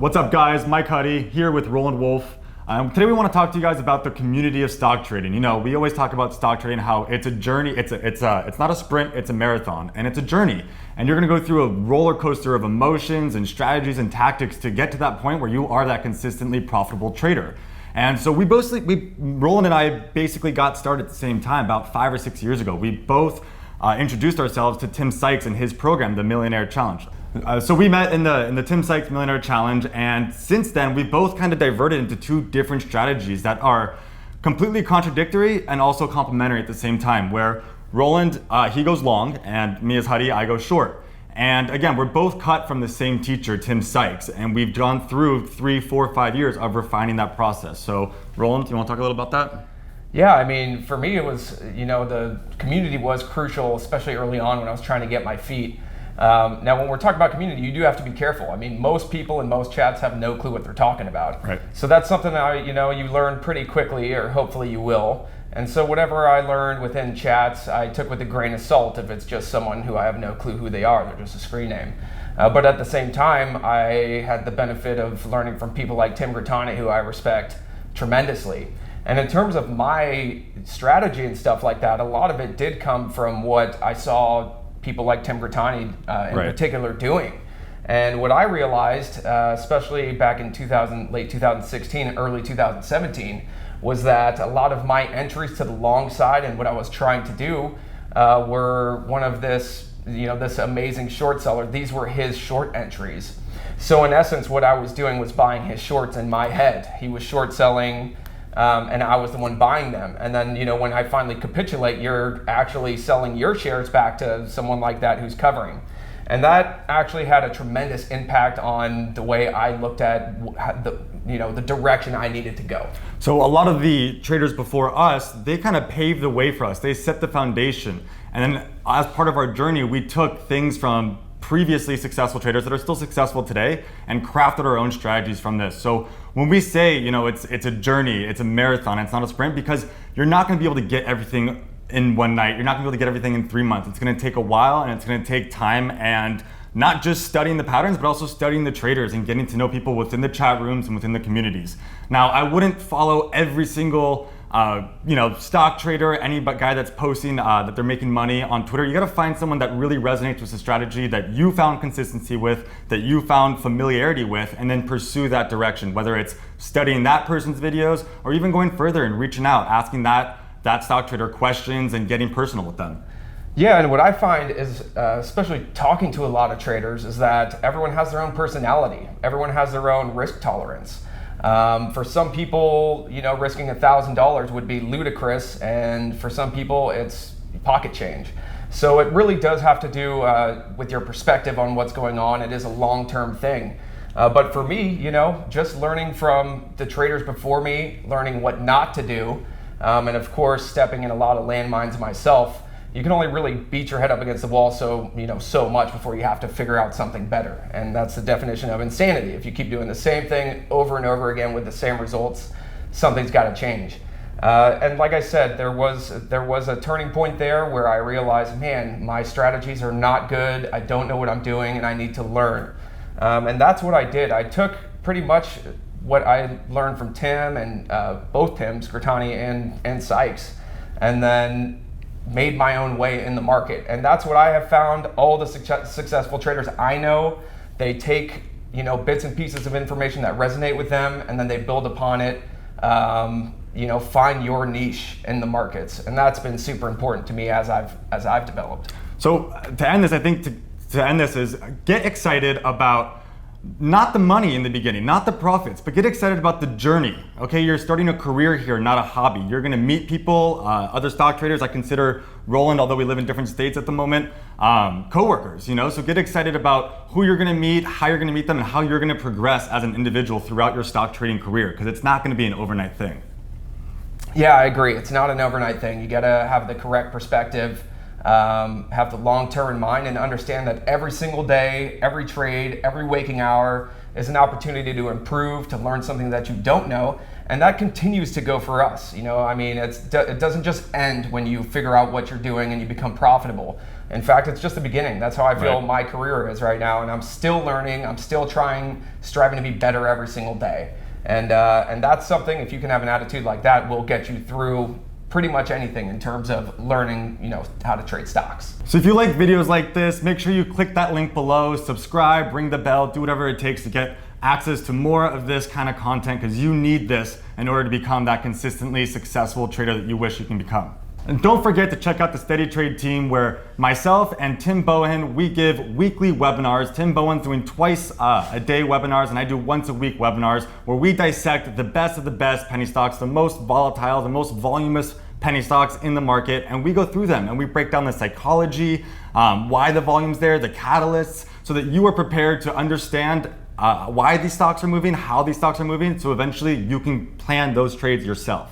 What's up guys, Mike Huddy here with Roland Wolf. Today we want to talk to you guys about the community of stock trading. You know, we always talk about stock trading, how it's a journey, it's not a sprint, it's a marathon, and it's a journey. And you're gonna go through a roller coaster of emotions and strategies and tactics to get to that point where you are that consistently profitable trader. And so Roland and I basically got started at the same time about 5 or 6 years ago. We both introduced ourselves to Tim Sykes and his program, the Millionaire Challenge. So we met in the Tim Sykes Millionaire Challenge, and since then we both kind of diverted into two different strategies that are completely contradictory and also complementary at the same time, where Roland, he goes long, and me as Huddy, I go short. And again, we're both cut from the same teacher, Tim Sykes, and we've gone through 3, 4, 5 years of refining that process. So Roland, you want to talk a little about that? Yeah, I mean, for me it was, the community was crucial, especially early on when I was trying to get my feet. Now, when we're talking about community, you do have to be careful. I mean, most people in most chats have no clue what they're talking about. Right. So that's something that, you learn pretty quickly, or hopefully you will. And so whatever I learned within chats, I took with a grain of salt if it's just someone who I have no clue who they are. They're just a screen name. But at the same time, I had the benefit of learning from people like Tim Grittani, who I respect tremendously. And in terms of my strategy and stuff like that, a lot of it did come from what I saw people like Tim Grittani in particular doing. And what I realized, especially back in late 2016, early 2017, was that a lot of my entries to the long side and what I was trying to do were one of this amazing short seller. These were his short entries. So in essence, what I was doing was buying his shorts in my head. He was short selling, and I was the one buying them. And then, when I finally capitulate, you're actually selling your shares back to someone like that who's covering. And that actually had a tremendous impact on the way I looked at the direction I needed to go. So a lot of the traders before us, they kind of paved the way for us. They set the foundation. And then as part of our journey, we took things from previously successful traders that are still successful today and crafted our own strategies from this. So when we say, it's a journey, it's a marathon, it's not a sprint, because you're not going to be able to get everything in one night. You're not going to be able to get everything in 3 months. It's going to take a while, and it's going to take time, and not just studying the patterns, but also studying the traders and getting to know people within the chat rooms and within the communities. Now, I wouldn't follow every single stock trader, any guy that's posting that they're making money on Twitter. You got to find someone that really resonates with the strategy that you found consistency with, that you found familiarity with, and then pursue that direction, whether it's studying that person's videos or even going further and reaching out, asking that stock trader questions and getting personal with them. Yeah, and what I find is, especially talking to a lot of traders, is that everyone has their own personality. Everyone has their own risk tolerance. For some people, risking $1,000 would be ludicrous, and for some people, it's pocket change. So it really does have to do with your perspective on what's going on. It is a long-term thing. But for me, just learning from the traders before me, learning what not to do, and of course, stepping in a lot of landmines myself, you can only really beat your head up against the wall so much before you have to figure out something better. And that's the definition of insanity. If you keep doing the same thing over and over again with the same results, something's got to change. And like I said, there was a turning point there where I realized, man, my strategies are not good. I don't know what I'm doing, and I need to learn. And that's what I did. I took pretty much what I learned from Tim and both Tims, Grittani and Sykes, and then made my own way in the market. And that's what I have found. All the successful traders I know, they take bits and pieces of information that resonate with them, and then they build upon it. Find your niche in the markets, and that's been super important to me as I've developed. So to end this, I think to end this is get excited about not the money in the beginning, not the profits, but get excited about the journey. Okay, you're starting a career here, not a hobby. You're gonna meet people, other stock traders. I consider Roland, although we live in different states at the moment, coworkers, so get excited about who you're gonna meet, how you're gonna meet them, and how you're gonna progress as an individual throughout your stock trading career, because it's not gonna be an overnight thing. Yeah, I agree. It's not an overnight thing. You gotta have the correct perspective, have the long term in mind, and understand that every single day, every trade, every waking hour, is an opportunity to improve, to learn something that you don't know. And that continues to go for us. I mean, it doesn't just end when you figure out what you're doing and you become profitable. In fact, it's just the beginning. That's how I feel my career is right now. And I'm still learning, I'm still striving to be better every single day. And that's something, if you can have an attitude like that, will get you through pretty much anything in terms of learning, how to trade stocks. So if you like videos like this, make sure you click that link below, subscribe, ring the bell, do whatever it takes to get access to more of this kind of content, because you need this in order to become that consistently successful trader that you wish you can become. And don't forget to check out the Steady Trade team, where myself and Tim Bowen, we give weekly webinars. Tim Bowen's doing twice a day webinars, and I do once a week webinars, where we dissect the best of the best penny stocks, the most volatile, the most voluminous penny stocks in the market, and we go through them and we break down the psychology, why the volume's there, the catalysts, so that you are prepared to understand why these stocks are moving, how these stocks are moving, so eventually you can plan those trades yourself.